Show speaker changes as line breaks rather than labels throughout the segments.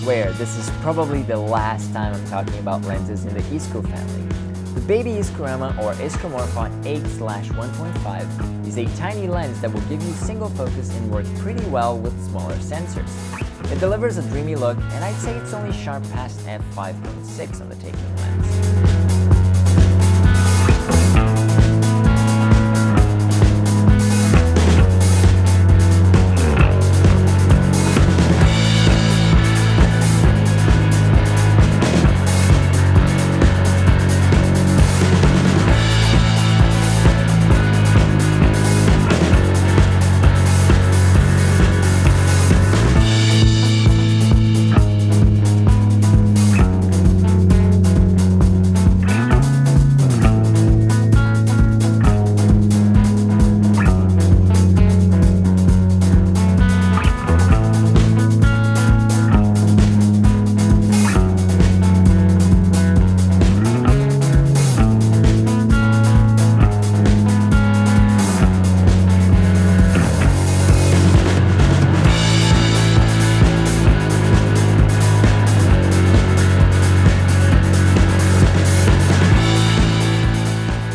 swear this is probably the last time I'm talking about lenses in the Isco family. The baby Iscorama or Iscomorphot 8/1.5 is a tiny lens that will give you single focus and work pretty well with smaller sensors. It delivers a dreamy look, and I'd say it's only sharp past f5.6 on the taking lens.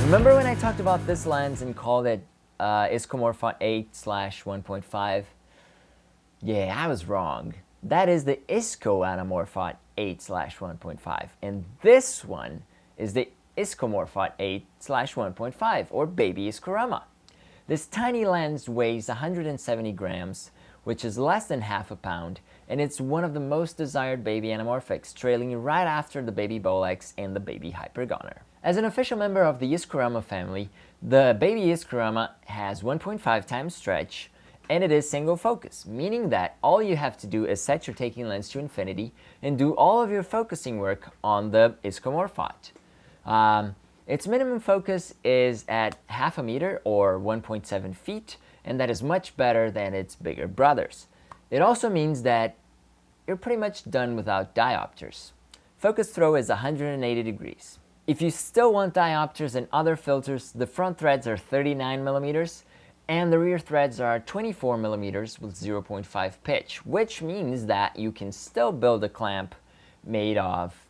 Remember when I talked about this lens and called it Iscomorphot 8/1.5? Yeah, I was wrong. That is the Isco Anamorphot 8/1.5, and this one is the Iscomorphot 8/1.5, or baby Iscorama. This tiny lens weighs 170 grams, which is less than half a pound, and it's one of the most desired baby anamorphics, trailing right after the baby Bolex and the baby Hypergoner. As an official member of the Iscorama family, the baby Iscorama has 1.5 times stretch, and it is single focus, meaning that all you have to do is set your taking lens to infinity and do all of your focusing work on the Iscomorphot. Its minimum focus is at half a meter or 1.7 feet, and that is much better than its bigger brothers. It also means that you're pretty much done without diopters. Focus throw is 180 degrees. If you still want diopters and other filters, the front threads are 39 millimeters and the rear threads are 24 millimeters with 0.5 pitch, which means that you can still build a clamp made of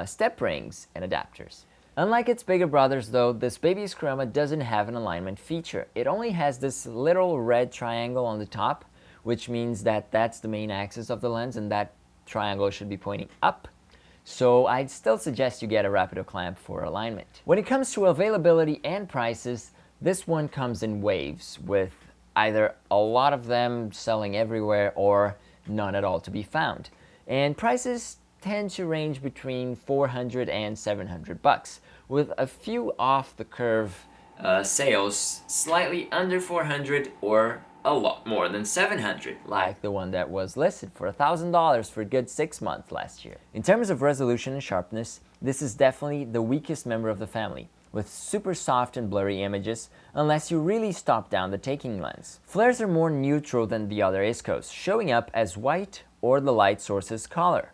step rings and adapters. Unlike its bigger brothers though, this baby Iscorama doesn't have an alignment feature. It only has this little red triangle on the top, which means that that's the main axis of the lens and that triangle should be pointing up. So I'd still suggest you get a Rapido clamp for alignment. When it comes to availability and prices, this one comes in waves, with either a lot of them selling everywhere or none at all to be found. And prices tend to range between $400 and $700, with a few off-the-curve sales slightly under $400 or a lot more than $700, like the one that was listed for $1,000 for a good 6 months last year. In terms of resolution and sharpness, this is definitely the weakest member of the family, with super soft and blurry images unless you really stop down the taking lens. Flares are more neutral than the other Iscos, showing up as white or the light source's color,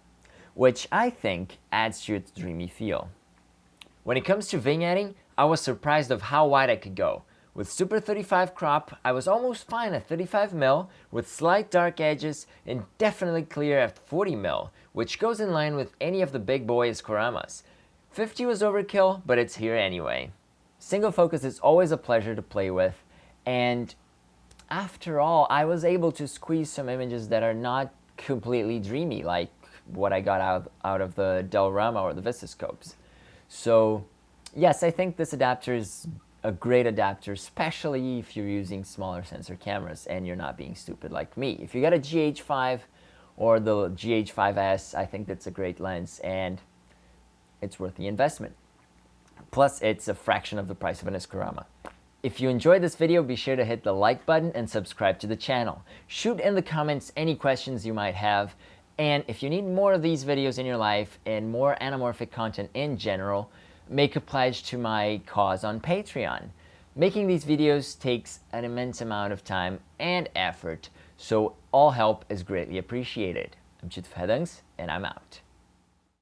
which I think adds to its dreamy feel. When it comes to vignetting, I was surprised of how wide I could go. With Super 35 crop, I was almost fine at 35mm with slight dark edges and definitely clear at 40mm, which goes in line with any of the big boy Iscoramas. 50 was overkill, but it's here anyway. Single focus is always a pleasure to play with, and after all, I was able to squeeze some images that are not completely dreamy, like what I got out of the Delrama or the Vistascopes. So yes, I think this adapter is a great adapter, especially if you're using smaller sensor cameras and you're not being stupid like me. If you got a GH5 or the GH5S, I think that's a great lens and it's worth the investment. Plus, it's a fraction of the price of an Iscorama. If you enjoyed this video, be sure to hit the like button and subscribe to the channel. Shoot in the comments any questions you might have, and if you need more of these videos in your life and more anamorphic content in general, make a pledge to my cause on Patreon. Making these videos takes an immense amount of time and effort, so all help is greatly appreciated. I'm Chit Fedungs, and I'm out.